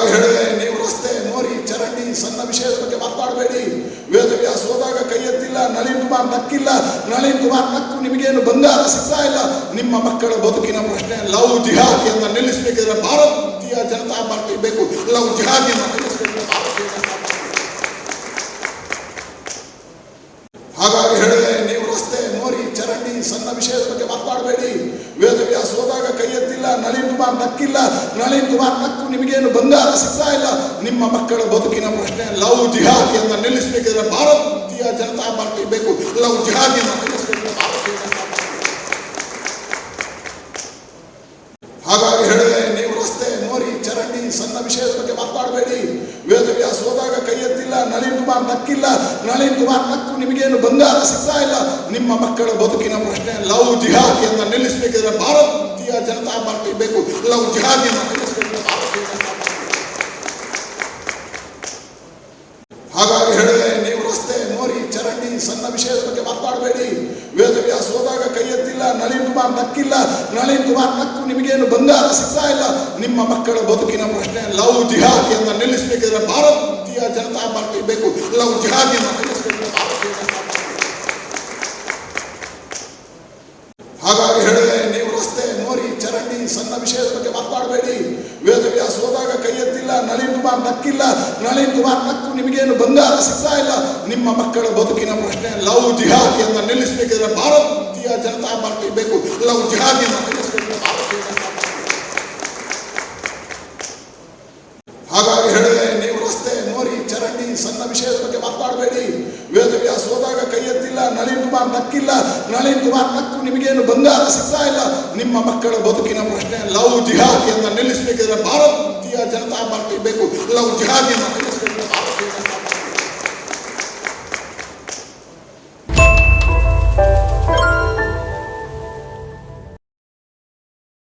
ಹಾಗಾಗಿ ಹೇಳಿದೆ, ನೀವು ರಸ್ತೆ, ಮೋರಿ, ಚರಂಡಿ, ಸಣ್ಣ ವಿಷಯದ ಬಗ್ಗೆ ಮಾತನಾಡಬೇಡಿ. ವೇದವ್ಯಾಸ ಹೋದಾಗ ಕೈ ಎತ್ತಿಲ್ಲ, ನಳಿನ್ ಕುಮಾರ್ ನಕ್ಕಿಲ್ಲ. ನಳಿನ್ ಕುಮಾರ್ ನಕ್ಕು ನಿಮಗೇನು ಬಂಗಾರ ಸಿಗ್ತಾ ಇಲ್ಲ. ನಿಮ್ಮ ಮಕ್ಕಳ ಬದುಕಿನ ಪ್ರಶ್ನೆ ಲವ್ ಜಿಹಾದಿಯನ್ನು ನಿಲ್ಲಿಸಬೇಕಿದ್ರೆ ಭಾರತೀಯ ಜನತಾ ಪಾರ್ಟಿ ಬೇಕು. ಲವ್ ಜಿಹಾದಿಯನ್ನು ನಿಲ್ಲಿಸಬೇಕಿದ್ರೆ ಭಾರತೀಯ ಜನತಾ ಪಾರ್ಟಿ. ಹಾಗಾಗಿ ಹೇಳಿದೆ, ನೀವು ರಸ್ತೆ, ಮೋರಿ, ಚರಂಡಿ, ಸಣ್ಣ ವಿಷಯದ ಬಗ್ಗೆ ಮಾತನಾಡಬೇಡಿ. ವೇದವ್ಯಾಸ ಹೋದಾಗ ಕೈ ಎತ್ತಿಲ್ಲ, ನಳಿನ್ ಕುಮಾರ್ ನಕ್ಕಿಲ್ಲ. ನಳಿನ್ ಕುಮಾರ್ ನಕ್ಕು ನಿಮಗೇನು ಬಂಗಾರ ಸಿಗ್ತಾ ಇಲ್ಲ. ನಿಮ್ಮ ಮಕ್ಕಳ ಬದುಕಿನ ಪ್ರಶ್ನೆ ಲವ್ ಜಿಹಾದಿಯನ್ನು ನಿಲ್ಲಿಸಬೇಕಿದ್ರೆ ಭಾರತೀಯ ಜನತಾ ಪಾರ್ಟಿ ಬೇಕು. ಲವ್ ಜಿಹಾದಿಯನ್ನು ನಿಲ್ಲಿಸಬೇಕಿದ್ರೆ ಭಾರತೀಯ ಜನತಾ ಪಾರ್ಟಿ. ಹಾಗಾಗಿ ಹೇಳಿದೆ, ನೀವು ರಸ್ತೆ, ಮೋರಿ, ಚರಂಡಿ, ಸಣ್ಣ ವಿಷಯದ ಬಗ್ಗೆ ಮಾತನಾಡಬೇಡಿ. ವೇದವ್ಯಾಸ ಹೋದಾಗ ಕೈ ಎತ್ತಿಲ್ಲ, ನಳಿನ್ ಕುಮಾರ್ ನಕ್ಕಿಲ್ಲ. ನಳಿನ್ ಕುಮಾರ್ ನಕ್ಕು ನಿಮಗೇನು ಬಂಗಾರ ಸಿಗ್ತಾ ಇಲ್ಲ. ನಿಮ್ಮ ಮಕ್ಕಳ ಬದುಕಿನ ಪ್ರಶ್ನೆ ಲವ್ ಜಿಹಾದಿಯನ್ನು ನಿಲ್ಲಿಸಬೇಕಿದ್ರೆ ಭಾರತೀಯ ಜನತಾ ಪಾರ್ಟಿ ಬೇಕು. ಲವ್ ಜಿಹಾದಿಯನ್ನು ನಿಲ್ಲಿಸಬೇಕಿದ್ರೆ ಭಾರತೀಯ ಜನತಾ ಪಾರ್ಟಿ. ಹಾಗಾಗಿ ಹೇಳಿದೆ, ನೀವು ರಸ್ತೆ, ಮೋರಿ, ಚರಂಡಿ, ಸಣ್ಣ ವಿಷಯದ ಬಗ್ಗೆ ಮಾತನಾಡಬೇಡಿ. ವೇದವ್ಯಾಸ ಹೋದಾಗ ಕೈ ಎತ್ತಿಲ್ಲ, ನಳಿನ್ ಕುಮಾರ್ ನಕ್ಕಿಲ್ಲ. ನಳಿನ್ ಕುಮಾರ್ ನಕ್ಕು ನಿಮಗೇನು ಬಂಗಾರ ಸಿಗ್ತಾ ಇಲ್ಲ. ನಿಮ್ಮ ಮಕ್ಕಳ ಬದುಕಿನ ಪ್ರಶ್ನೆ ಲವ್ ಜಿಹಾದಿಯನ್ನು ನಿಲ್ಲಿಸಬೇಕಿದ್ರೆ ಭಾರತೀಯ ಜನತಾ ಪಾರ್ಟಿ ಬೇಕು. ಲವ್ ಜಿಹಾದಿಯನ್ನು ನಿಲ್ಲಿಸಬೇಕಿದ್ರೆ ಭಾರತೀಯ ಜನತಾ ಪಾರ್ಟಿ. ಹಾಗಾಗಿ ಹೇಳಿದೆ, ನೀವು ರಸ್ತೆ, ಮೋರಿ, ಚರಂಡಿ, ಸಣ್ಣ ವಿಷಯದ ಬಗ್ಗೆ ಮಾತನಾಡಬೇಡಿ. ವೇದವ್ಯಾಸ ಹೋದಾಗ ಕೈ ಎತ್ತಿಲ್ಲ, ನಳಿನ್ ಕುಮಾರ್ ನಕ್ಕಿಲ್ಲ. ನಳಿನ್ ಕುಮಾರ್ ನಕ್ಕು ನಿಮಗೇನು ಬಂಗಾರ ಸಿಗ್ತಾ ಇಲ್ಲ. ನಿಮ್ಮ ಮಕ್ಕಳ ಬದುಕಿನ ಪ್ರಶ್ನೆ ಲವ್ ಜಿಹಾದಿಯನ್ನು ನಿಲ್ಲಿಸಬೇಕಿದ್ರೆ ಭಾರತೀಯ ಜನತಾ ಪಾರ್ಟಿ ಬೇಕು. ಲವ್ ಜಿಹಾದಿಯನ್ನು ನಿಲ್ಲಿಸಬೇಕಿದ್ರೆ ಭಾರತೀಯ ಜನತಾ ಪಾರ್ಟಿ. ಹಾಗಾಗಿ ಹೇಳಿದೆ, ನೀವು ರಸ್ತೆ, ಮೋರಿ, ಚರಂಡಿ, ಸಣ್ಣ ವಿಷಯದ ಬಗ್ಗೆ ಮಾತನಾಡಬೇಡಿ. ವೇದವ್ಯಾಸ ಹೋದಾಗ ಕೈ ಎತ್ತಿಲ್ಲ, ನಳಿನ್ ಕುಮಾರ್ ನಕ್ಕಿಲ್ಲ. ನಳಿನ್ ಕುಮಾರ್ ನಕ್ಕು ನಿಮಗೇನು ಬಂಗಾರ ಸಿಗ್ತಾ ಇಲ್ಲ. ನಿಮ್ಮ ಮಕ್ಕಳ ಬದುಕಿನ ಪ್ರಶ್ನೆ ಲವ್ ಜಿಹಾದಿಯನ್ನು ನಿಲ್ಲಿಸಬೇಕಿದ್ರೆ ಭಾರತೀಯ ಜನತಾ ಪಾರ್ಟಿ ಬೇಕು. ಲವ್ ಜಿಹಾದಿಯನ್ನು